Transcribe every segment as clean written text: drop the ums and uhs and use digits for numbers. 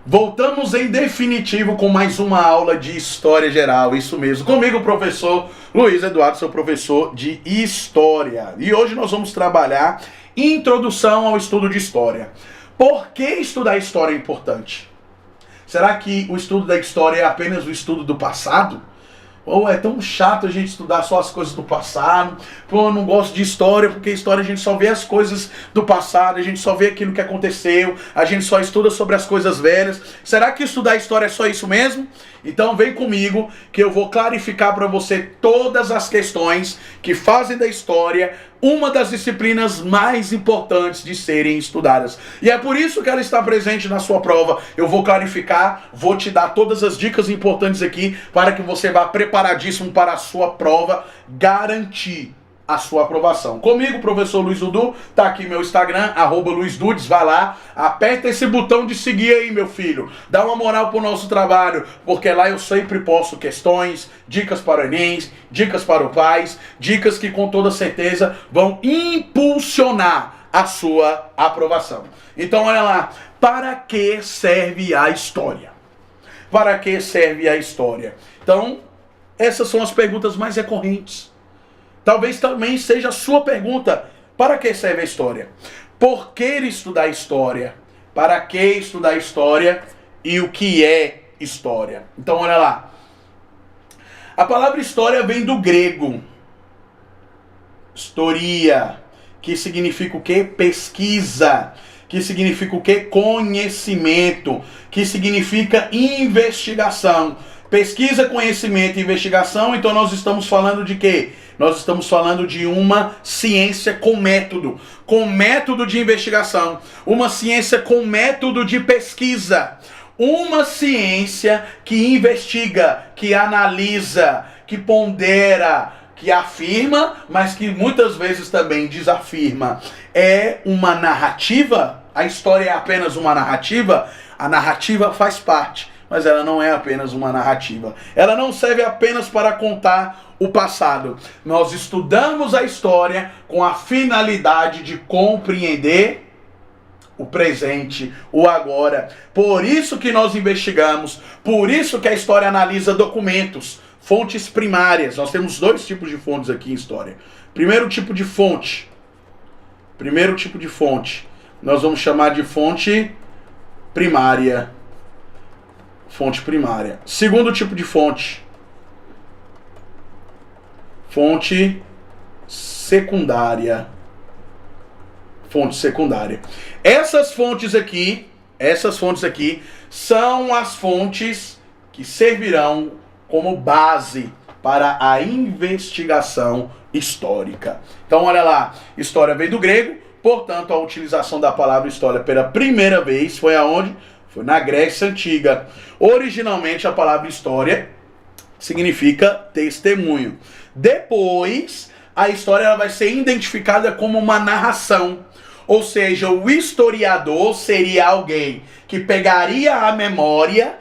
Voltamos em definitivo com mais uma aula de História Geral, isso mesmo. Comigo o professor Luiz Eduardo, seu professor de História. E hoje nós vamos trabalhar introdução ao estudo de História. Por que estudar História é importante? Será que o estudo da História é apenas o estudo do passado? Ou é tão chato a gente estudar só as coisas do passado? Pô, eu não gosto de história, porque história a gente só vê as coisas do passado, a gente só vê aquilo que aconteceu, a gente só estuda sobre as coisas velhas. Será que estudar história é só isso mesmo? Então vem comigo que eu vou clarificar para você todas as questões que fazem da história uma das disciplinas mais importantes de serem estudadas. E é por isso que ela está presente na sua prova. Eu vou clarificar, vou te dar todas as dicas importantes aqui para que você vá preparadíssimo para a sua prova, garantir a sua aprovação. Comigo, professor Luiz Dudu, tá aqui meu Instagram, @LuizDudes, vai lá, aperta esse botão de seguir aí, meu filho, dá uma moral pro nosso trabalho, porque lá eu sempre posto questões, dicas para o Enem, dicas para o PAS, dicas que com toda certeza vão impulsionar a sua aprovação. Então olha lá, para que serve a história? Para que serve a história? Então, essas são as perguntas mais recorrentes. Talvez também seja a sua pergunta: para que serve a história? Por que estudar história? Para que estudar história? E o que é história? Então olha lá. A palavra história vem do grego historia, que significa o quê? Pesquisa, que significa o quê? Conhecimento, que significa investigação. Pesquisa, conhecimento e investigação, então nós estamos falando de quê? Nós estamos falando de uma ciência com método de investigação, uma ciência com método de pesquisa, uma ciência que investiga, que analisa, que pondera, que afirma, mas que muitas vezes também desafirma. É uma narrativa? A história é apenas uma narrativa? A narrativa faz parte, mas ela não é apenas uma narrativa. Ela não serve apenas para contar o passado. Nós estudamos a história com a finalidade de compreender o presente, o agora. Por isso que nós investigamos, por isso que a história analisa documentos, fontes primárias. Nós temos dois tipos de fontes aqui em história. Primeiro tipo de fonte, nós vamos chamar de fonte primária. Fonte primária. Segundo tipo de fonte secundária. Fonte secundária. Essas fontes aqui são as fontes que servirão como base para a investigação histórica. Então olha lá, história veio do grego, portanto a utilização da palavra história pela primeira vez foi aonde? Foi na Grécia Antiga. Originalmente a palavra história significa testemunho. Depois, a história ela vai ser identificada como uma narração. Ou seja, o historiador seria alguém que pegaria a memória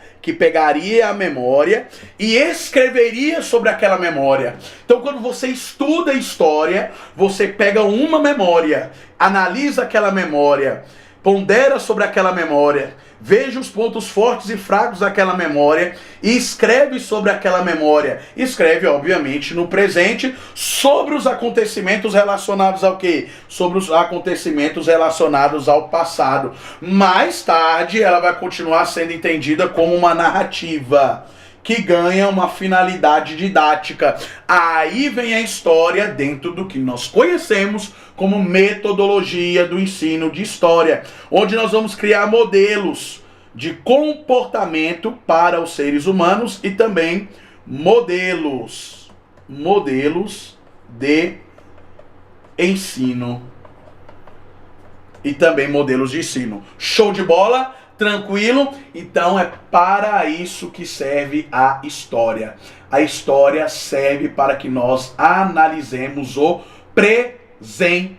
e escreveria sobre aquela memória. Então, quando você estuda história, você pega uma memória, analisa aquela memória, pondera sobre aquela memória, veja os pontos fortes e fracos daquela memória e escreve sobre aquela memória. Escreve, obviamente, no presente sobre os acontecimentos relacionados ao quê? Sobre os acontecimentos relacionados ao passado. Mais tarde, ela vai continuar sendo entendida como uma narrativa que ganha uma finalidade didática. Aí vem a história dentro do que nós conhecemos como metodologia do ensino de história, onde nós vamos criar modelos de comportamento para os seres humanos e também modelos de ensino e também modelos de ensino. Show de bola? Tranquilo? Então é para isso que serve a história. A história serve para que nós analisemos o presente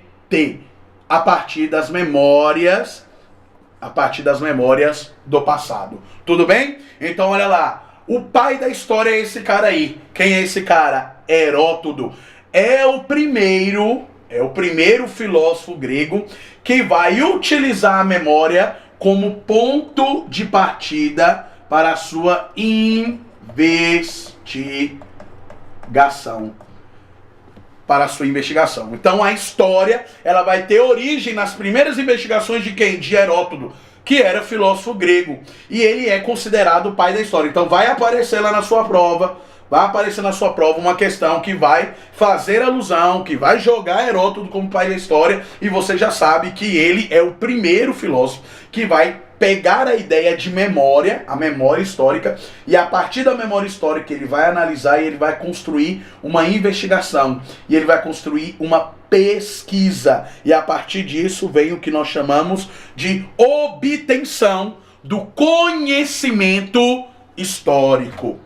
a partir das memórias do passado. Tudo bem? Então olha lá. O pai da história é esse cara aí. Quem é esse cara? Heródoto. É o primeiro filósofo grego que vai utilizar a memória como ponto de partida para a sua investigação. Então a história, ela vai ter origem nas primeiras investigações de quem? De Heródoto, que era filósofo grego. E ele é considerado o pai da história. Então vai aparecer lá na sua prova, uma questão que vai fazer alusão, que vai jogar Heródoto como pai da história, e você já sabe que ele é o primeiro filósofo que vai pegar a ideia de memória, a memória histórica, e a partir da memória histórica ele vai analisar e ele vai construir uma investigação, e ele vai construir uma pesquisa, e a partir disso vem o que nós chamamos de obtenção do conhecimento histórico.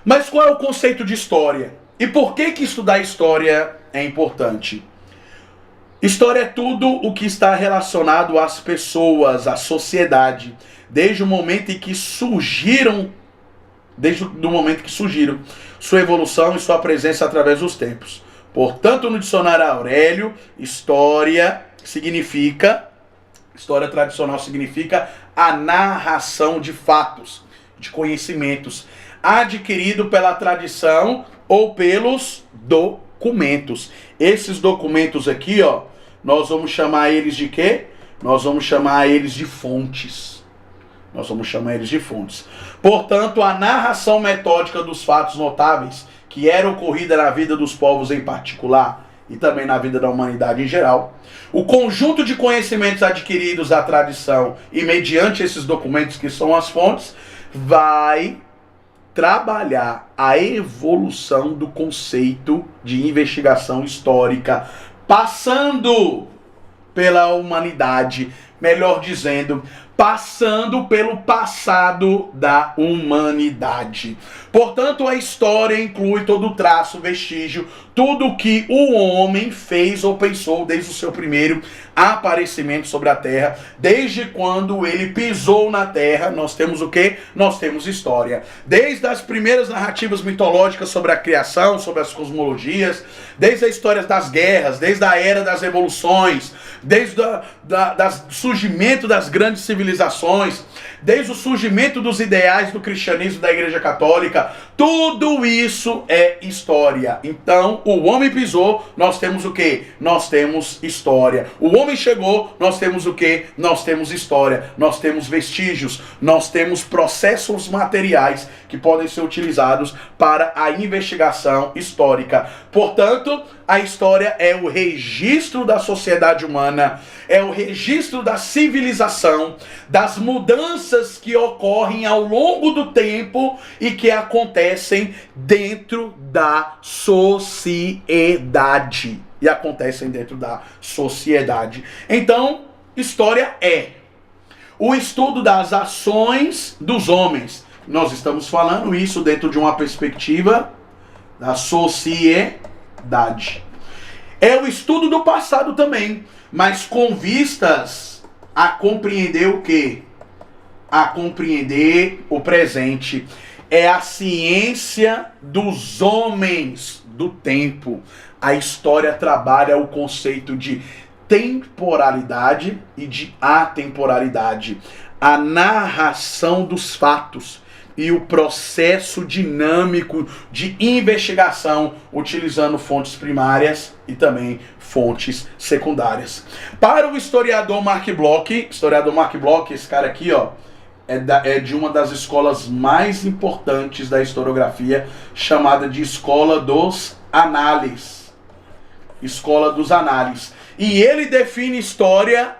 Mas qual é o conceito de história? E por que estudar história é importante? História é tudo o que está relacionado às pessoas, à sociedade, desde o momento em que surgiram, sua evolução e sua presença através dos tempos. Portanto, no dicionário Aurélio, história tradicional significa a narração de fatos, de conhecimentos, adquirido pela tradição ou pelos documentos. Esses documentos aqui, ó, nós vamos chamar eles de quê? Nós vamos chamar eles de fontes. Portanto, a narração metódica dos fatos notáveis que era ocorrida na vida dos povos em particular e também na vida da humanidade em geral, o conjunto de conhecimentos adquiridos à tradição e mediante esses documentos que são as fontes, vai trabalhar a evolução do conceito de investigação histórica, passando pela humanidade, melhor dizendo, passando pelo passado da humanidade. Portanto, a história inclui todo o traço, vestígio, tudo que o homem fez ou pensou desde o seu primeiro aparecimento sobre a Terra. Desde quando ele pisou na Terra, nós temos o quê? Nós temos história. Desde as primeiras narrativas mitológicas sobre a criação, sobre as cosmologias, desde as histórias das guerras, desde a era das revoluções, desde o surgimento das grandes civilizações, desde o surgimento dos ideais do cristianismo, da Igreja Católica, tudo isso é história. Então, o homem pisou, nós temos o quê? Nós temos história. O homem chegou, nós temos o quê? Nós temos história. Nós temos vestígios, nós temos processos materiais que podem ser utilizados para a investigação histórica. Portanto, a história é o registro da sociedade humana, é o registro da civilização, das mudanças que ocorrem ao longo do tempo e que acontecem dentro da sociedade. Então, história é o estudo das ações dos homens. Nós estamos falando isso dentro de uma perspectiva da sociedade. É o estudo do passado também, mas com vistas a compreender o quê? A compreender o presente. É a ciência dos homens do tempo. A história trabalha o conceito de temporalidade e de atemporalidade. A narração dos fatos e o processo dinâmico de investigação, utilizando fontes primárias e também fontes secundárias. Para o historiador Mark Bloch, esse cara aqui, ó, é de uma das escolas mais importantes da historiografia, chamada de Escola dos Análises. E ele define história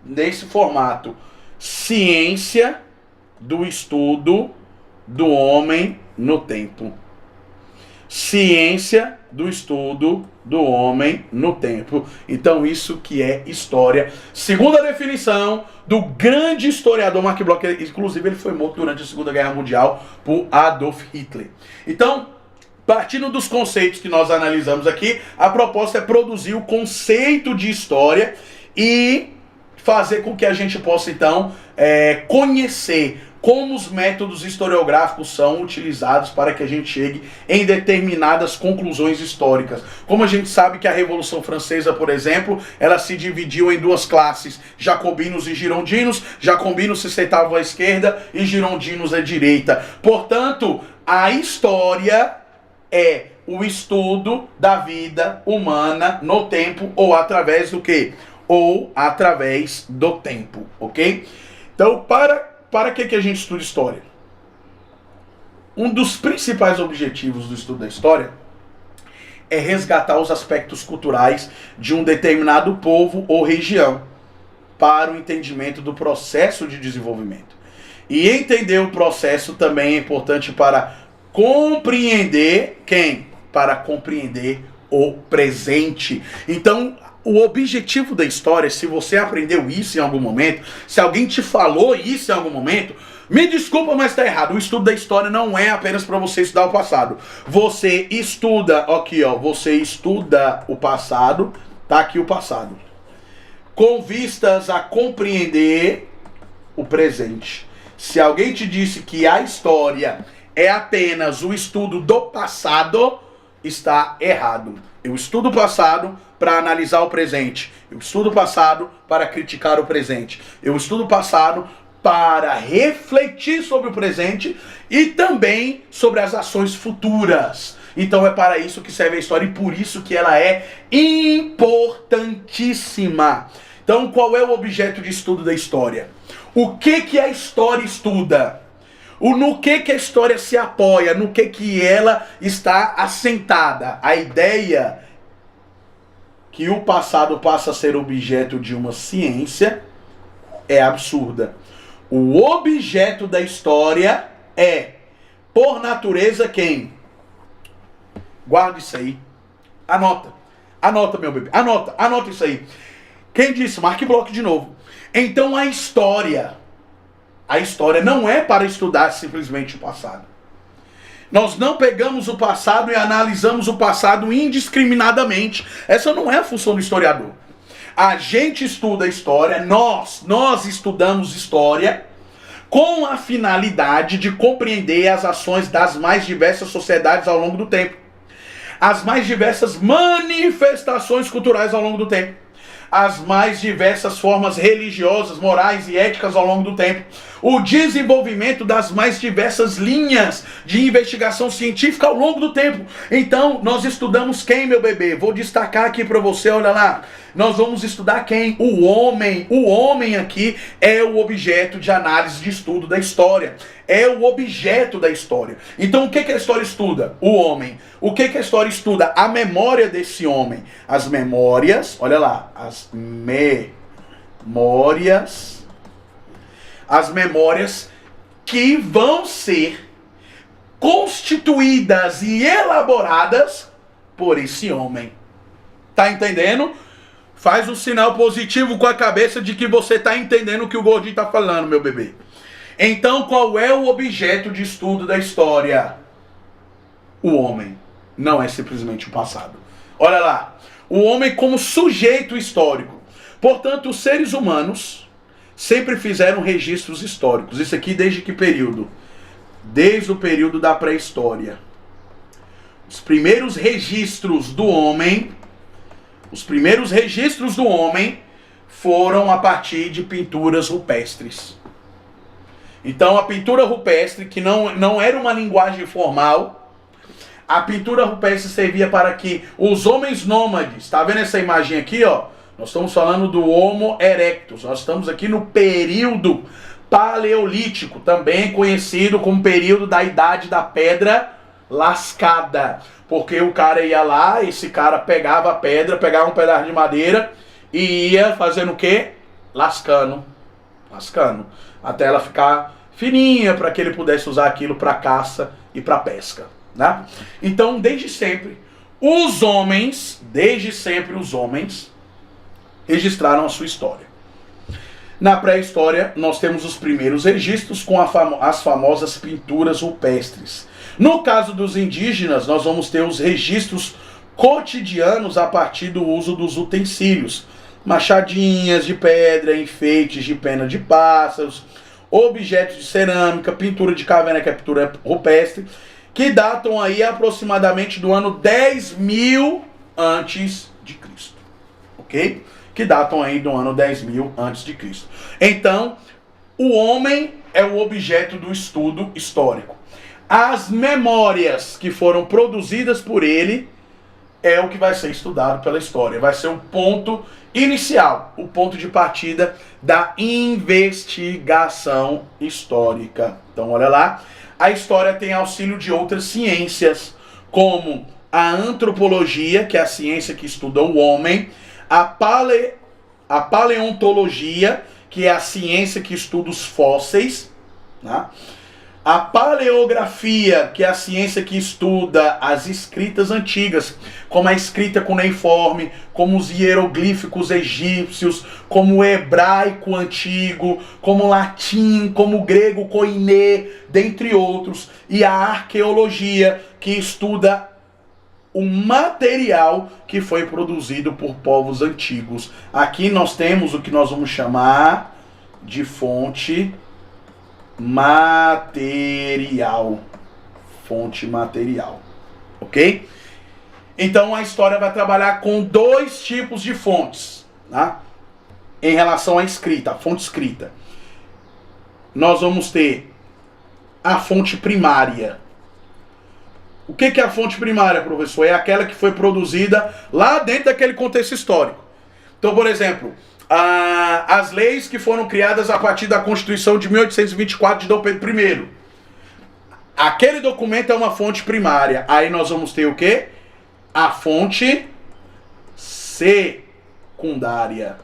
nesse formato: ciência do estudo do homem no tempo. Ciência do estudo do homem no tempo. Então isso que é história. Segunda definição do grande historiador Mark Bloch, inclusive ele foi morto durante a Segunda Guerra Mundial por Adolf Hitler. Então, partindo dos conceitos que nós analisamos aqui, a proposta é produzir o conceito de história e fazer com que a gente possa então conhecer como os métodos historiográficos são utilizados para que a gente chegue em determinadas conclusões históricas. Como a gente sabe que a Revolução Francesa, por exemplo, ela se dividiu em duas classes, jacobinos e girondinos. Jacobinos se sentavam à esquerda e girondinos à direita. Portanto, a história é o estudo da vida humana no tempo ou através do quê? Ou através do tempo, ok? Então, para que a gente estuda história? Um dos principais objetivos do estudo da história é resgatar os aspectos culturais de um determinado povo ou região para o entendimento do processo de desenvolvimento. E entender o processo também é importante para compreender quem? Para compreender o presente. Então, o objetivo da história, se você aprendeu isso em algum momento, se alguém te falou isso em algum momento, me desculpa, mas está errado. O estudo da história não é apenas para você estudar o passado. Você estuda, aqui ó, você estuda o passado, tá aqui o passado, com vistas a compreender o presente. Se alguém te disse que a história é apenas o estudo do passado, está errado. Eu estudo o passado para analisar o presente. Eu estudo o passado para criticar o presente. Eu estudo o passado para refletir sobre o presente e também sobre as ações futuras. Então é para isso que serve a história e por isso que ela é importantíssima. Então qual é o objeto de estudo da história? O que a história estuda? No que a história se apoia? No que ela está assentada? A ideia que o passado passa a ser objeto de uma ciência é absurda. O objeto da história é, por natureza, quem? Guarda isso aí. Anota. Anota, meu bebê. Anota isso aí. Quem disse? Marque bloco de novo. Então a história não é para estudar simplesmente o passado. Nós não pegamos o passado e analisamos o passado indiscriminadamente. Essa não é a função do historiador. A gente estuda a história, nós estudamos história com a finalidade de compreender as ações das mais diversas sociedades ao longo do tempo. As mais diversas manifestações culturais ao longo do tempo. As mais diversas formas religiosas, morais e éticas ao longo do tempo. O desenvolvimento das mais diversas linhas de investigação científica ao longo do tempo. Então, nós estudamos quem, meu bebê? Vou destacar aqui para você, olha lá. Nós vamos estudar quem? O homem. O homem aqui é o objeto de análise de estudo da história. É o objeto da história. Então, o que a história estuda? O homem. O que a história estuda? A memória desse homem. As memórias, olha lá, as memórias que vão ser constituídas e elaboradas por esse homem. Tá entendendo? Faz um sinal positivo com a cabeça de que você tá entendendo o que o gordinho tá falando, meu bebê. Então, qual é o objeto de estudo da história? O homem. Não é simplesmente o passado. Olha lá. O homem como sujeito histórico. Portanto, os seres humanos sempre fizeram registros históricos. Isso aqui desde que período? Desde o período da pré-história. Os primeiros registros do homem foram a partir de pinturas rupestres. Então a pintura rupestre, que não era uma linguagem formal, a pintura rupestre servia para que os homens nômades, tá vendo essa imagem aqui, ó? Nós estamos falando do Homo erectus, nós estamos aqui no período paleolítico, também conhecido como período da Idade da Pedra Lascada. Porque o cara ia lá, esse cara pegava a pedra, pegava um pedaço de madeira e ia fazendo o quê? Lascando, até ela ficar fininha para que ele pudesse usar aquilo para caça e para pesca, né? Então, desde sempre os homens registraram a sua história. Na pré-história, nós temos os primeiros registros com as famosas pinturas rupestres. No caso dos indígenas, nós vamos ter os registros cotidianos a partir do uso dos utensílios. Machadinhas de pedra, enfeites de pena de pássaros, objetos de cerâmica, pintura de caverna, que é pintura rupestre, que datam aí aproximadamente do ano 10.000 antes de Cristo, ok? Que datam aí do ano 10.000 antes de Cristo. Então, o homem é o objeto do estudo histórico. As memórias que foram produzidas por ele é o que vai ser estudado pela história. Vai ser o ponto inicial, o ponto de partida da investigação histórica. Então, olha lá. A história tem auxílio de outras ciências, como a antropologia, que é a ciência que estuda o homem, a paleontologia, que é a ciência que estuda os fósseis, né? A paleografia, que é a ciência que estuda as escritas antigas, como a escrita cuneiforme, como os hieroglíficos egípcios, como o hebraico antigo, como o latim, como o grego koiné, dentre outros. E a arqueologia, que estuda o material que foi produzido por povos antigos. Aqui nós temos o que nós vamos chamar de fonte material. Fonte material. Ok? Então a história vai trabalhar com dois tipos de fontes, tá? Em relação à escrita, a fonte escrita. Nós vamos ter a fonte primária. O que é a fonte primária, professor? É aquela que foi produzida lá dentro daquele contexto histórico. Então, por exemplo, as leis que foram criadas a partir da Constituição de 1824 de Dom Pedro I. Aquele documento é uma fonte primária. Aí nós vamos ter o quê? A fonte secundária.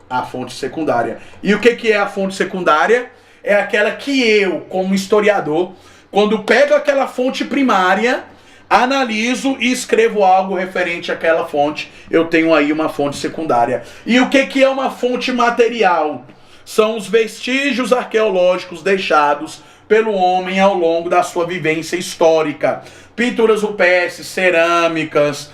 A fonte secundária. E o que é a fonte secundária? É aquela que eu, como historiador, quando pego aquela fonte primária, analiso e escrevo algo referente àquela fonte, eu tenho aí uma fonte secundária. E o que é uma fonte material? São os vestígios arqueológicos deixados pelo homem ao longo da sua vivência histórica. Pinturas rupestres, cerâmicas,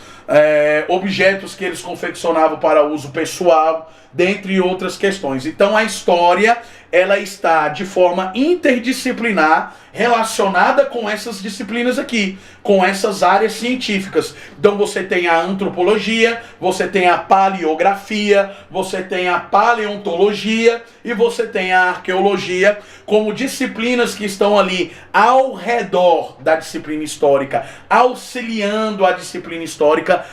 objetos que eles confeccionavam para uso pessoal, dentre outras questões. Então a história, ela está de forma interdisciplinar relacionada com essas disciplinas aqui, com essas áreas científicas. Então você tem a antropologia, você tem a paleografia, você tem a paleontologia e você tem a arqueologia como disciplinas que estão ali ao redor da disciplina histórica, auxiliando a disciplina histórica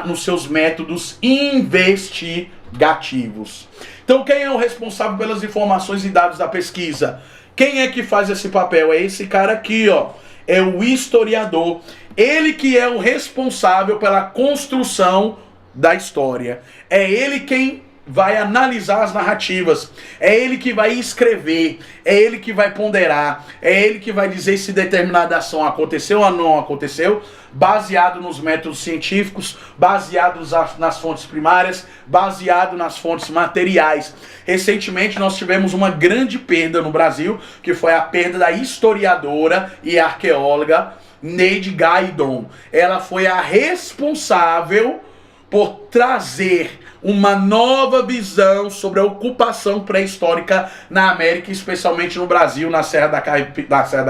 nos seus métodos investigativos. Então quem é o responsável pelas informações e dados da pesquisa? Quem é que faz esse papel? É esse cara aqui, ó. É o historiador. Ele que é o responsável pela construção da história. É ele quem vai analisar as narrativas. É ele que vai escrever. É ele que vai ponderar. É ele que vai dizer se determinada ação aconteceu ou não aconteceu, baseado nos métodos científicos, baseado nas fontes primárias, baseado nas fontes materiais. Recentemente nós tivemos uma grande perda no Brasil, que foi a perda da historiadora e arqueóloga Neide Gaidon. Ela foi a responsável por trazer uma nova visão sobre a ocupação pré-histórica na América, especialmente no Brasil, na Serra da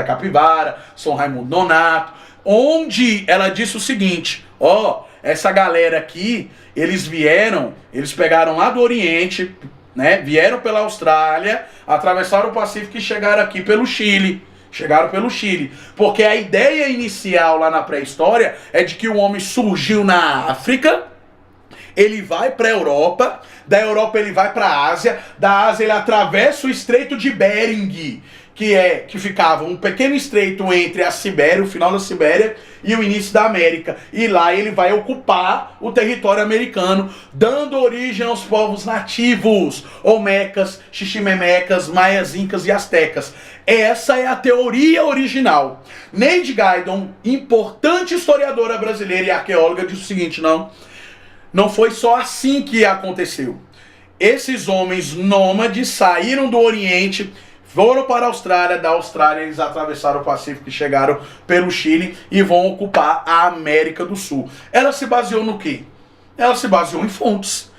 Capivara, São Raimundo Nonato, onde ela disse o seguinte: essa galera aqui, eles pegaram lá do Oriente, né, vieram pela Austrália, atravessaram o Pacífico e chegaram aqui pelo Chile. Porque a ideia inicial lá na pré-história é de que o homem surgiu na África, ele vai para a Europa, da Europa ele vai para a Ásia, da Ásia ele atravessa o Estreito de Bering, que ficava um pequeno estreito entre a Sibéria, o final da Sibéria, e o início da América. E lá ele vai ocupar o território americano, dando origem aos povos nativos, olmecas, xiximemecas, maias, incas e astecas. Essa é a teoria original. Neide Gaidon, importante historiadora brasileira e arqueóloga, disse o seguinte: não foi só assim que aconteceu. Esses homens nômades saíram do Oriente, foram para a Austrália, da Austrália eles atravessaram o Pacífico e chegaram pelo Chile e vão ocupar a América do Sul. Ela se baseou no quê? Ela se baseou em fontes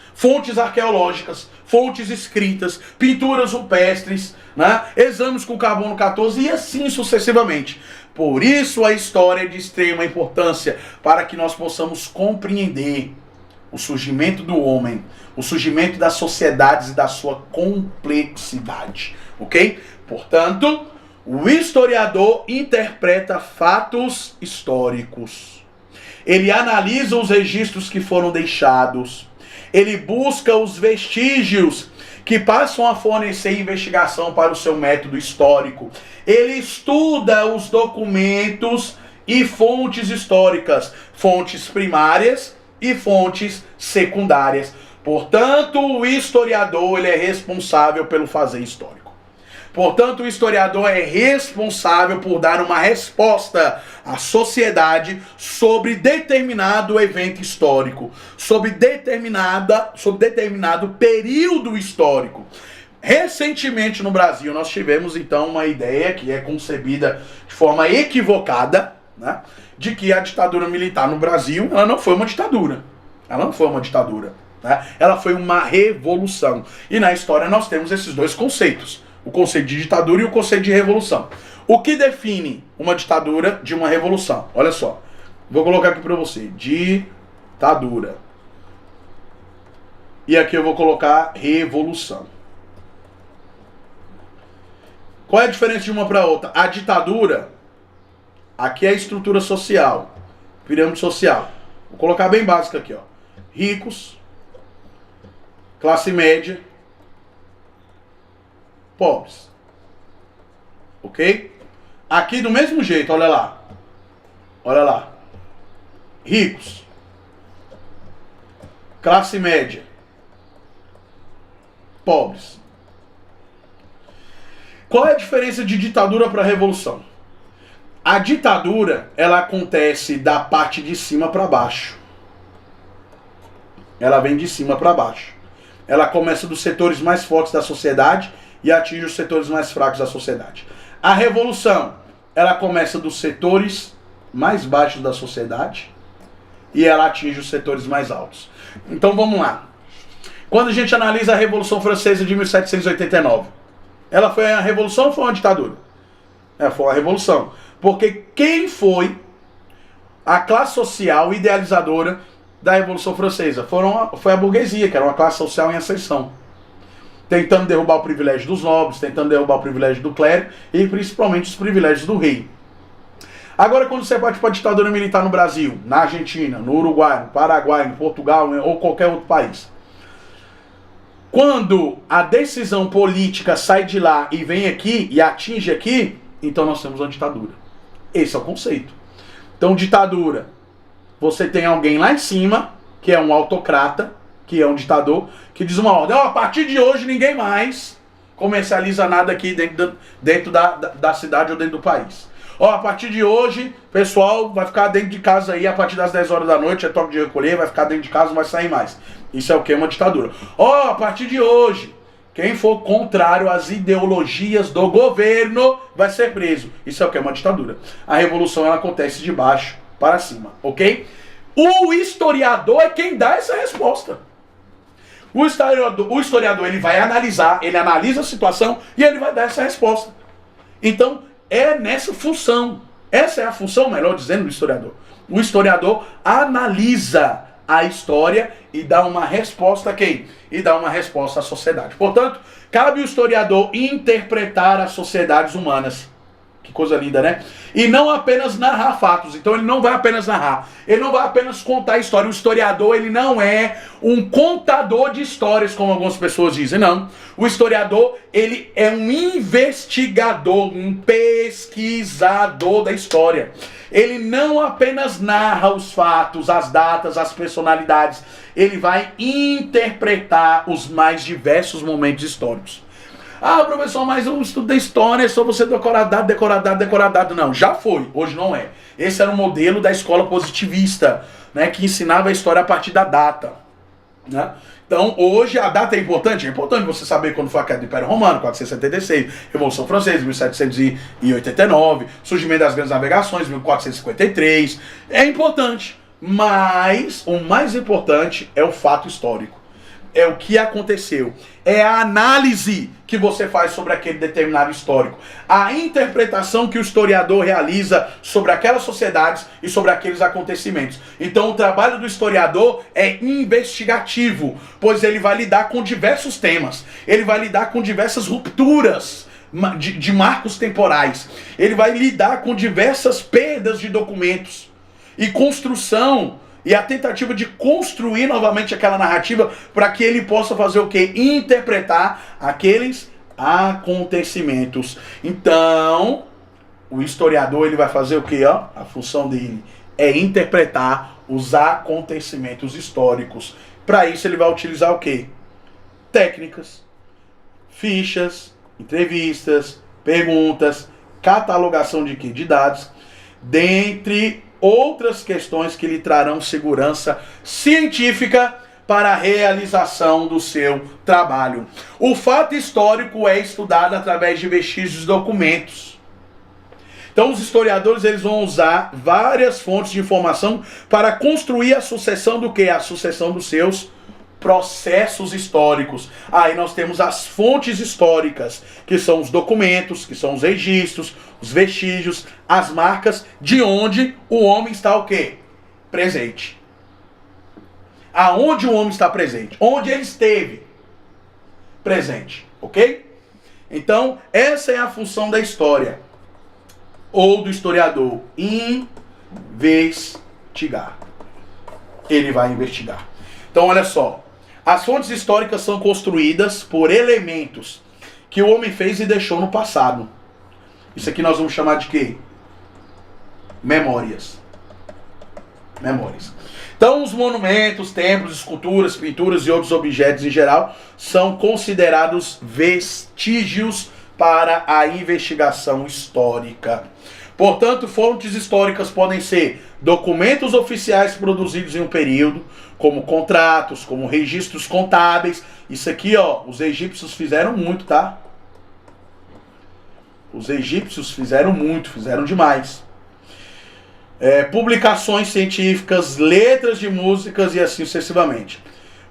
arqueológicas, fontes escritas, pinturas rupestres, né? Exames com carbono 14 e assim sucessivamente. Por isso a história é de extrema importância, para que nós possamos compreender o surgimento do homem, o surgimento das sociedades e da sua complexidade, ok? Portanto, o historiador interpreta fatos históricos. Ele analisa os registros que foram deixados. Ele busca os vestígios que passam a fornecer investigação para o seu método histórico. Ele estuda os documentos e fontes históricas, fontes primárias e fontes secundárias. Portanto, o historiador ele é responsável pelo fazer histórico. Portanto, o historiador é responsável por dar uma resposta à sociedade sobre determinado evento histórico, sobre determinado período histórico. Recentemente no Brasil nós tivemos então uma ideia que é concebida de forma equivocada, né, de que a ditadura militar no Brasil ela não foi uma ditadura. Ela não foi uma ditadura, né? Ela foi uma revolução. E na história nós temos esses dois conceitos. O conceito de ditadura e o conceito de revolução. O que define uma ditadura de uma revolução? Olha só. Vou colocar aqui para você. Ditadura. E aqui eu vou colocar revolução. Qual é a diferença de uma para outra? A ditadura, aqui é a estrutura social. Pirâmide social. Vou colocar bem básico aqui, ó. Ricos, classe média, pobres. Ok? Aqui do mesmo jeito, olha lá. Olha lá. Ricos. Classe média. Pobres. Qual é a diferença de ditadura para revolução? A ditadura, ela acontece da parte de cima para baixo. Ela vem de cima para baixo. Ela começa dos setores mais fortes da sociedade e atinge os setores mais fracos da sociedade. A revolução, ela começa dos setores mais baixos da sociedade e ela atinge os setores mais altos. Então vamos lá. Quando a gente analisa a Revolução Francesa de 1789, ela foi uma revolução ou foi uma ditadura? Foi uma revolução. Porque quem foi a classe social idealizadora da Revolução Francesa? Foi a burguesia, que era uma classe social em ascensão. Tentando derrubar o privilégio dos nobres, tentando derrubar o privilégio do clero e principalmente os privilégios do rei. Agora, quando você parte para a ditadura militar no Brasil, na Argentina, no Uruguai, no Paraguai, no Portugal ou qualquer outro país, quando a decisão política sai de lá e vem aqui e atinge aqui, então nós temos uma ditadura. Esse é o conceito. Então, ditadura, você tem alguém lá em cima, que é um autocrata, que é um ditador, que diz uma ordem: a partir de hoje ninguém mais comercializa nada aqui dentro da cidade ou dentro do país. A partir de hoje, pessoal vai ficar dentro de casa aí, a partir das 10 horas da noite, é toque de recolher, vai ficar dentro de casa, não vai sair mais. Isso é o que? Uma ditadura. A partir de hoje, quem for contrário às ideologias do governo vai ser preso. Isso é o que? Uma ditadura. A revolução ela acontece de baixo para cima, ok? O historiador é quem dá essa resposta. O historiador ele vai analisar, ele analisa a situação e ele vai dar essa resposta. Então, é nessa função. Essa é a função, melhor dizendo, do historiador. O historiador analisa a história e dá uma resposta a quem? E dá uma resposta à sociedade. Portanto, cabe ao historiador interpretar as sociedades humanas. Que coisa linda, né? E não apenas narrar fatos. Então ele não vai apenas narrar. Ele não vai apenas contar a história. O historiador, ele não é um contador de histórias, como algumas pessoas dizem. Não. O historiador, ele é um investigador, um pesquisador da história. Ele não apenas narra os fatos, as datas, as personalidades. Ele vai interpretar os mais diversos momentos históricos. Professor, mas o estudo da história é só você decorar dado, decorar dado, decorar dado. Não, já foi, hoje não é. Esse era o modelo da escola positivista, né, que ensinava a história a partir da data, né? Então, hoje a data é importante você saber quando foi a queda do Império Romano, 476, Revolução Francesa, 1789, surgimento das grandes navegações, 1453. É importante, mas o mais importante é o fato histórico. é o que aconteceu. É a análise que você faz sobre aquele determinado histórico. A interpretação que o historiador realiza sobre aquelas sociedades e sobre aqueles acontecimentos. Então o trabalho do historiador é investigativo, pois ele vai lidar com diversos temas. Ele vai lidar com diversas rupturas de marcos temporais. Ele vai lidar com diversas perdas de documentos e construção e a tentativa de construir novamente aquela narrativa para que ele possa fazer o quê? Interpretar aqueles acontecimentos. Então, o historiador ele vai fazer o quê? A função dele é interpretar os acontecimentos históricos. Para isso ele vai utilizar o quê? Técnicas, fichas, entrevistas, perguntas, catalogação de quê? De dados, dentre outras questões que lhe trarão segurança científica para a realização do seu trabalho. O fato histórico é estudado através de vestígios e documentos. Então os historiadores eles vão usar várias fontes de informação para construir a sucessão do quê? A sucessão dos seus processos históricos. Aí nós temos as fontes históricas, que são os documentos, que são os registros, os vestígios, as marcas de onde o homem está o quê? Presente. Aonde o homem está presente? Onde ele esteve presente, ok? Então, essa é a função da história ou do historiador, investigar. Ele vai investigar. Então, olha só. As fontes históricas são construídas por elementos que o homem fez e deixou no passado. Isso aqui nós vamos chamar de quê? Memórias. Memórias. Então, os monumentos, templos, esculturas, pinturas e outros objetos em geral são considerados vestígios para a investigação histórica. Portanto, fontes históricas podem ser documentos oficiais produzidos em um período, como contratos, como registros contábeis. Isso aqui, os egípcios fizeram muito, tá? Os egípcios fizeram muito, fizeram demais. Publicações científicas, letras de músicas e assim sucessivamente.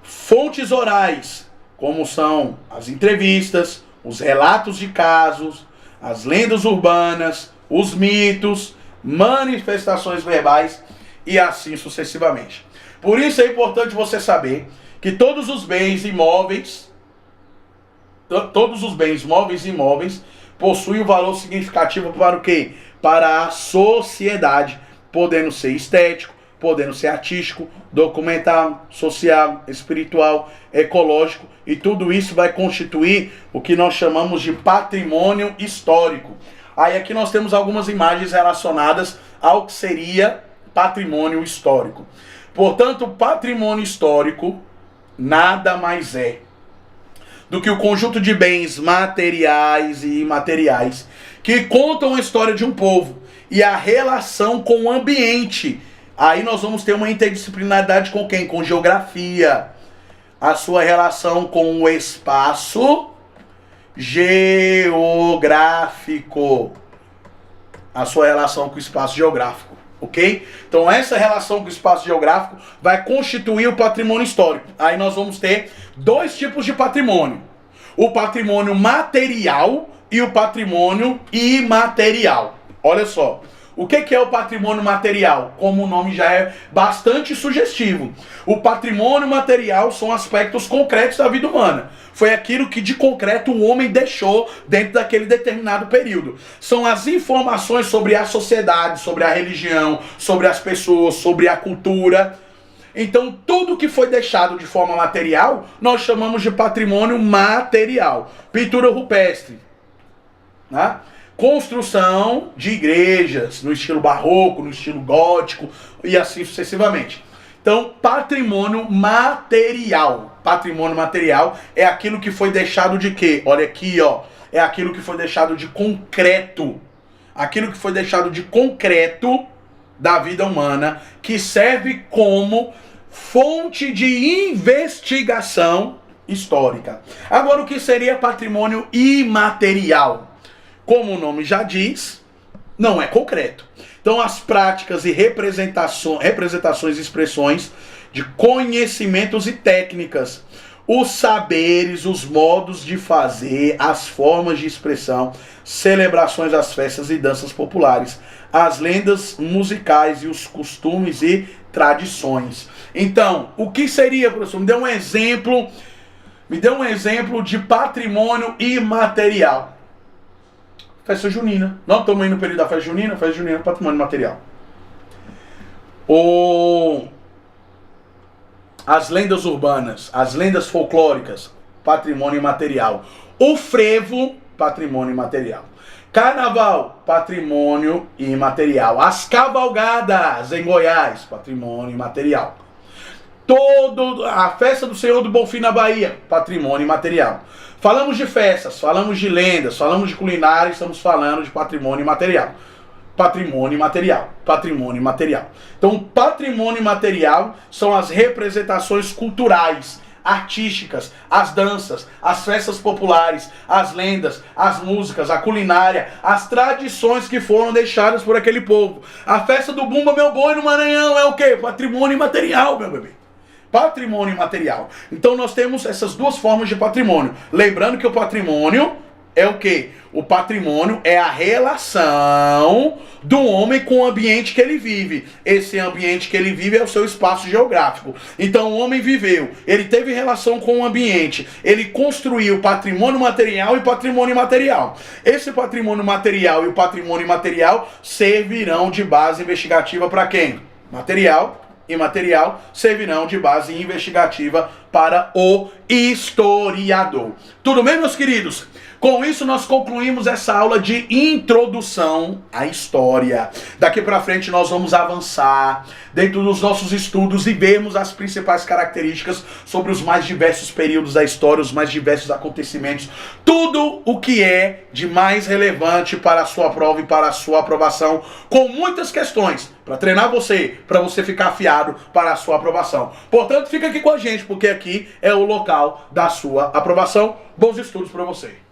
Fontes orais, como são as entrevistas, os relatos de casos, as lendas urbanas, os mitos, manifestações verbais e assim sucessivamente. Por isso é importante você saber que todos os bens imóveis, móveis e imóveis, possuem um valor significativo para o quê? Para a sociedade, podendo ser estético, podendo ser artístico, documental, social, espiritual, ecológico, e tudo isso vai constituir o que nós chamamos de patrimônio histórico. Aí aqui nós temos algumas imagens relacionadas ao que seria patrimônio histórico. Portanto, patrimônio histórico nada mais é do que o conjunto de bens materiais e imateriais que contam a história de um povo e a relação com o ambiente. Aí nós vamos ter uma interdisciplinaridade com quem? Com geografia. A sua relação com o espaço geográfico. A sua relação com o espaço geográfico, ok? Então essa relação com o espaço geográfico vai constituir o patrimônio histórico. Aí nós vamos ter dois tipos de patrimônio. O patrimônio material e o patrimônio imaterial. Olha só. O que é o patrimônio material? Como o nome já é bastante sugestivo. O patrimônio material são aspectos concretos da vida humana. Foi aquilo que de concreto o homem deixou dentro daquele determinado período. São as informações sobre a sociedade, sobre a religião, sobre as pessoas, sobre a cultura. Então tudo que foi deixado de forma material, nós chamamos de patrimônio material. Pintura rupestre, né? Construção de igrejas no estilo barroco, no estilo gótico e assim sucessivamente. Então, patrimônio material. Patrimônio material é aquilo que foi deixado de quê? Olha aqui, é aquilo que foi deixado de concreto. Aquilo que foi deixado de concreto da vida humana, que serve como fonte de investigação histórica. Agora, o que seria patrimônio imaterial? Como o nome já diz, não é concreto. Então as práticas e representações e expressões de conhecimentos e técnicas os saberes, os modos de fazer, as formas de expressão, celebrações, as festas e danças populares, as lendas musicais e os costumes e tradições. Então, o que seria, professor? Me dê um exemplo de patrimônio imaterial. Festa junina. Não estamos indo no período da festa junina é patrimônio imaterial. As lendas urbanas, as lendas folclóricas, patrimônio imaterial. O frevo, patrimônio imaterial. Carnaval, patrimônio imaterial. As cavalgadas em Goiás, patrimônio imaterial. A festa do Senhor do Bonfim na Bahia, patrimônio imaterial. Falamos de festas, falamos de lendas, falamos de culinária, estamos falando de patrimônio imaterial. Patrimônio imaterial, patrimônio imaterial. Então, patrimônio imaterial são as representações culturais, artísticas, as danças, as festas populares, as lendas, as músicas, a culinária, as tradições que foram deixadas por aquele povo. A festa do Bumba Meu Boi no Maranhão é o quê? Patrimônio imaterial, meu bebê. Patrimônio imaterial. Então nós temos essas duas formas de patrimônio. Lembrando que o patrimônio é o quê? O patrimônio é a relação do homem com o ambiente que ele vive. Esse ambiente que ele vive é o seu espaço geográfico. Então o homem viveu, ele teve relação com o ambiente, ele construiu patrimônio material e patrimônio imaterial. Esse patrimônio material e o patrimônio imaterial servirão de base investigativa para quem? Material e imaterial servirão de base investigativa para o historiador. Tudo bem, meus queridos? Com isso, nós concluímos essa aula de introdução à história. Daqui para frente, nós vamos avançar dentro dos nossos estudos e vermos as principais características sobre os mais diversos períodos da história, os mais diversos acontecimentos, tudo o que é de mais relevante para a sua prova e para a sua aprovação, com muitas questões para treinar você, para você ficar afiado para a sua aprovação. Portanto, fica aqui com a gente, porque aqui é o local da sua aprovação. Bons estudos para você.